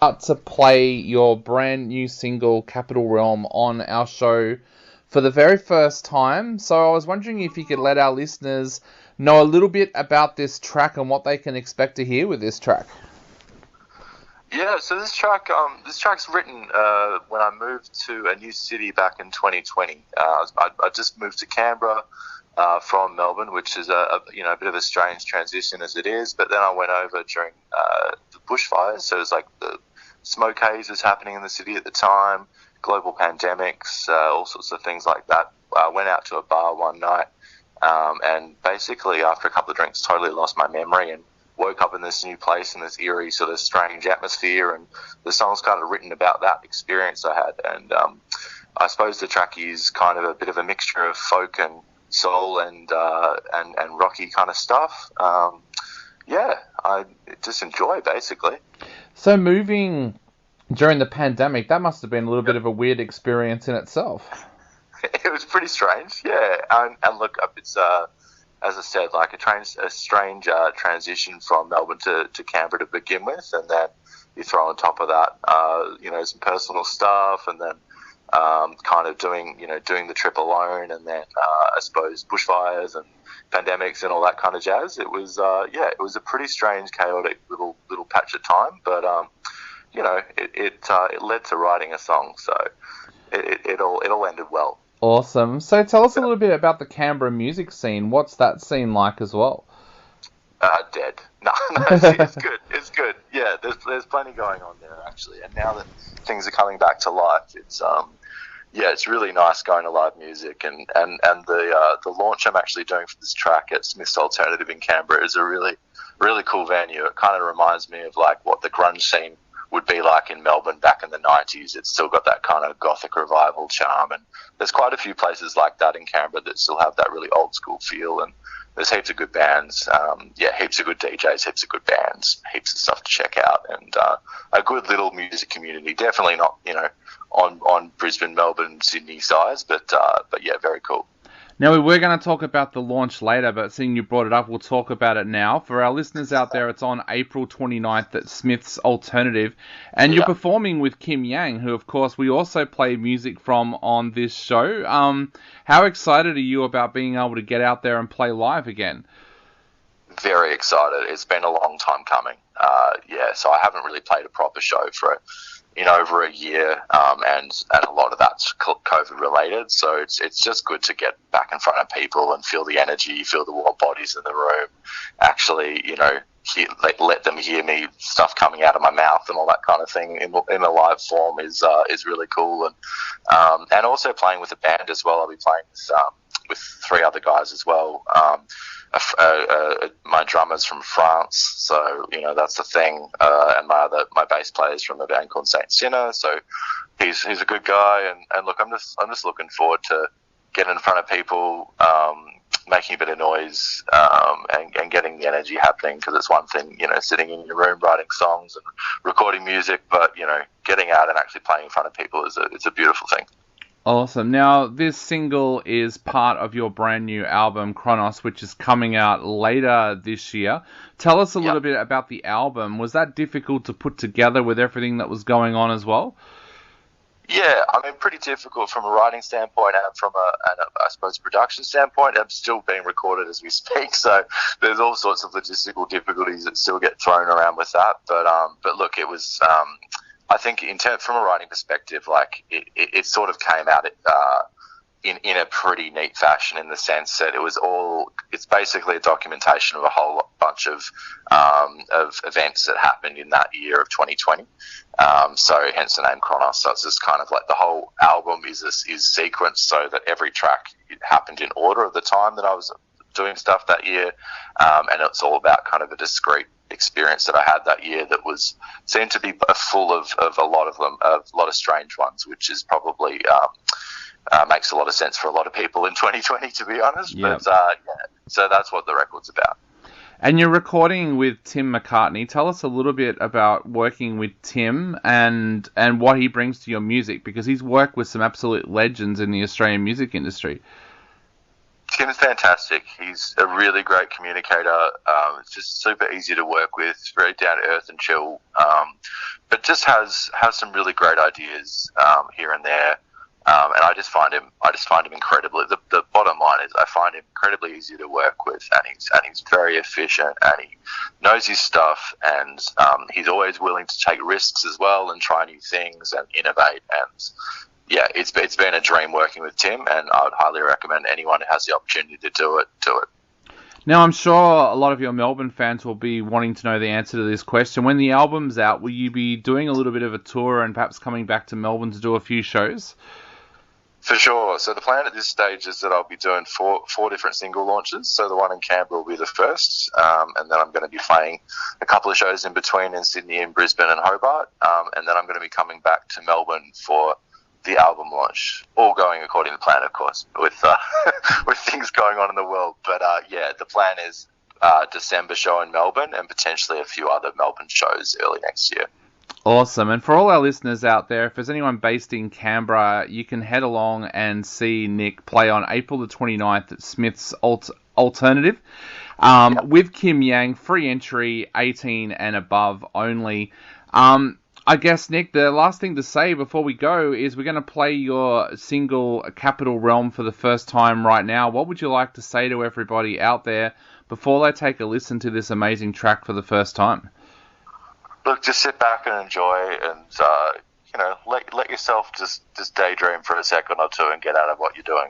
About to play your brand new single, Capital Realm, on our show for the very first time. So I was wondering if you could let our listeners know a little bit about this track and what they can expect to hear with this track. Yeah, so this track's written when I moved to a new city back in 2020. I just moved to Canberra from Melbourne, which is a bit of a strange transition as it is. But then I went over during the bushfires, so it was like the smoke haze was happening in the city at the time, global pandemics, all sorts of things like that. I went out to a bar one night, and basically after a couple of drinks, totally lost my memory and woke up in this new place in this eerie sort of strange atmosphere, and the song's kind of written about that experience I had. And I suppose the track is kind of a bit of a mixture of folk and soul and rocky kind of stuff. I just enjoy basically. So moving during the pandemic, that must have been a little bit of a weird experience in itself. It was pretty strange, yeah. And look, it's as I said, like a strange transition from Melbourne to Canberra to begin with, and then you throw on top of that, some personal stuff, and then kind of doing the trip alone, and then I suppose bushfires and pandemics and all that kind of jazz. It was it was a pretty strange, chaotic little patch of time, but it led to writing a song, so it all ended well. Awesome. So tell us a little bit about the Canberra music scene. What's that scene like as well? Dead. No, it's good. It's good. Yeah, there's plenty going on there actually, and now that things are coming back to life, it's really nice going to live music, and the launch I'm actually doing for this track at Smith's Alternative in Canberra is a really cool venue. It kind of reminds me of like what the grunge scene would be like in Melbourne back in the 90s. It's still got that kind of gothic revival charm, and there's quite a few places like that in Canberra that still have that really old school feel, and there's heaps of good bands, heaps of good DJs, heaps of good bands, heaps of stuff to check out, and a good little music community. Definitely not, on Brisbane, Melbourne, Sydney size, but yeah, very cool. Now, we were going to talk about the launch later, but seeing you brought it up, we'll talk about it now. For our listeners out there, it's on April 29th at Smith's Alternative, and you're performing with Kim Yang, who, of course, we also play music from on this show. How excited are you about being able to get out there and play live again? Very excited. It's been a long time coming. So I haven't really played a proper show for over a year, and a lot of that's COVID related. So it's just good to get back in front of people and feel the energy, feel the warm bodies in the room. Actually, let them hear me, stuff coming out of my mouth and all that kind of thing in a live form is really cool. And also playing with a band as well. I'll be playing with three other guys as well. My drummer's from France, so that's the thing. And my bass player's from a band called Saint Sinner, so he's a good guy. And look, I'm just looking forward to getting in front of people, making a bit of noise, and getting the energy happening. Because it's one thing, sitting in your room writing songs and recording music, but getting out and actually playing in front of people it's a beautiful thing. Awesome. Now, this single is part of your brand new album, Chronos, which is coming out later this year. Tell us a little bit about the album. Was that difficult to put together with everything that was going on as well? Yeah, I mean, pretty difficult from a writing standpoint and from I suppose, production standpoint. I'm still being recorded as we speak, so there's all sorts of logistical difficulties that still get thrown around with that. But look, it was... I think from a writing perspective, like it sort of came out in a pretty neat fashion, in the sense that it's basically a documentation of a whole bunch of events that happened in that year of 2020. So hence the name Chronos. So it's just kind of like the whole album is sequenced so that every track happened in order of the time that I was doing stuff that year, and it's all about kind of a discrete experience that I had that year that seemed to be full of a lot of them, a lot of strange ones, which is probably makes a lot of sense for a lot of people in 2020, to be honest. Yep. But so that's what the record's about. And you're recording with Tim McCartney. Tell us a little bit about working with Tim and what he brings to your music, because he's worked with some absolute legends in the Australian music industry. Tim's fantastic. He's a really great communicator. It's just super easy to work with, very down to earth and chill. But just has some really great ideas here and there. And I just find him incredibly. The bottom line is I find him incredibly easy to work with, and he's very efficient, and he knows his stuff, and he's always willing to take risks as well and try new things and innovate. And yeah, it's been a dream working with Tim, and I would highly recommend anyone who has the opportunity to do it. Now, I'm sure a lot of your Melbourne fans will be wanting to know the answer to this question. When the album's out, will you be doing a little bit of a tour and perhaps coming back to Melbourne to do a few shows? For sure. So the plan at this stage is that I'll be doing four different single launches. So the one in Canberra will be the first, and then I'm going to be playing a couple of shows in between in Sydney and Brisbane and Hobart, and then I'm going to be coming back to Melbourne for the album launch, all going according to plan, of course, with with things going on in the world. But yeah, the plan is December show in Melbourne and potentially a few other Melbourne shows early next year. Awesome. And for all our listeners out there, if there's anyone based in Canberra, you can head along and see Nick play on April the 29th at Smith's Alternative with Kim Yang, free entry, 18 and above only. I guess, Nick, the last thing to say before we go is we're going to play your single Capital Realm for the first time right now. What would you like to say to everybody out there before they take a listen to this amazing track for the first time? Look, just sit back and enjoy, and let yourself just daydream for a second or two and get out of what you're doing.